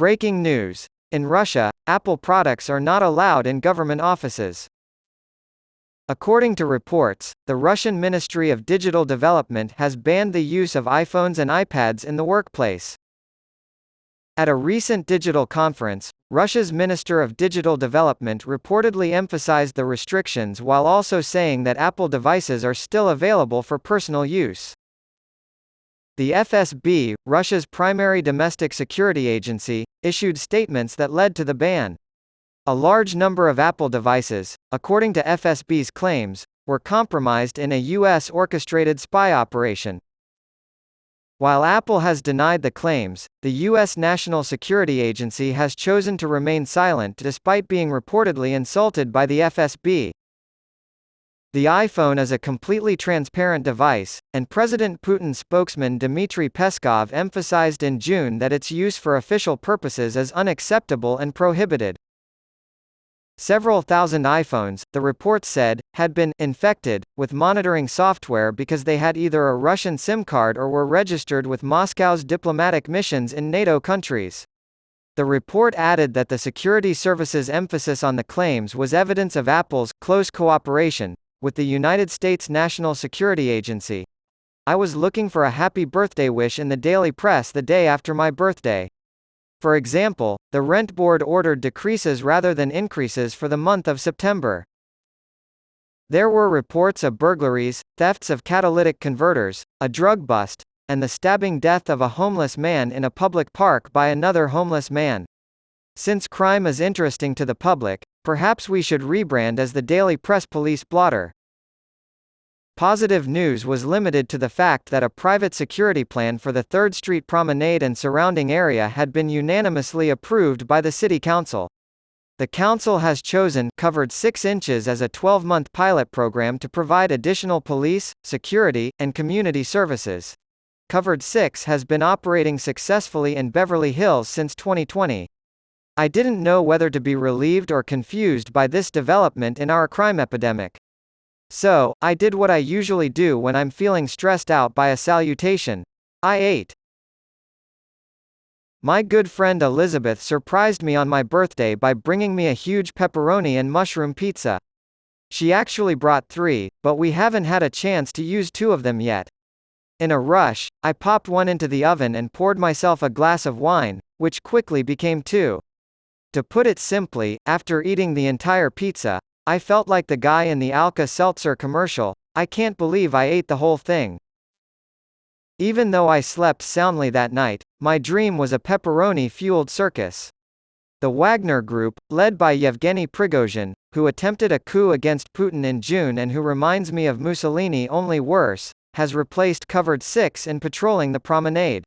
Breaking news. In Russia, Apple products are not allowed in government offices. According to reports, the Russian Ministry of Digital Development has banned the use of iPhones and iPads in the workplace. At a recent digital conference, Russia's Minister of Digital Development reportedly emphasized the restrictions while also saying that Apple devices are still available for personal use. The FSB, Russia's primary domestic security agency, issued statements that led to the ban. A large number of Apple devices, according to FSB's claims, were compromised in a U.S. orchestrated spy operation. While Apple has denied the claims, the U.S. National Security Agency has chosen to remain silent despite being reportedly insulted by the FSB. The iPhone is a completely transparent device, and President Putin's spokesman Dmitry Peskov emphasized in June that its use for official purposes is unacceptable and prohibited. Several thousand iPhones, the report said, had been infected with monitoring software because they had either a Russian SIM card or were registered with Moscow's diplomatic missions in NATO countries. The report added that the security service's emphasis on the claims was evidence of Apple's close cooperation with the United States National Security Agency. I was looking for a happy birthday wish in the daily press the day after my birthday. For example, the rent board ordered decreases rather than increases for the month of September. There were reports of burglaries, thefts of catalytic converters, a drug bust, and the stabbing death of a homeless man in a public park by another homeless man. Since crime is interesting to the public, perhaps we should rebrand as the Daily Press Police Blotter. Positive news was limited to the fact that a private security plan for the 3rd Street Promenade and surrounding area had been unanimously approved by the City Council. The Council has chosen Covered 6 Inches as a 12-month pilot program to provide additional police, security, and community services. Covered 6 has been operating successfully in Beverly Hills since 2020. I didn't know whether to be relieved or confused by this development in our crime epidemic. So, I did what I usually do when I'm feeling stressed out by a salutation. I ate. My good friend Elizabeth surprised me on my birthday by bringing me a huge pepperoni and mushroom pizza. She actually brought 3, but we haven't had a chance to use 2 of them yet. In a rush, I popped one into the oven and poured myself a glass of wine, which quickly became 2. To put it simply, after eating the entire pizza, I felt like the guy in the Alka-Seltzer commercial. I can't believe I ate the whole thing. Even though I slept soundly that night, my dream was a pepperoni-fueled circus. The Wagner Group, led by Yevgeny Prigozhin, who attempted a coup against Putin in June and who reminds me of Mussolini only worse, has replaced Covered 6 in patrolling the promenade.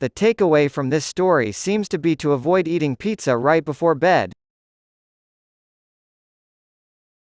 The takeaway from this story seems to be to avoid eating pizza right before bed.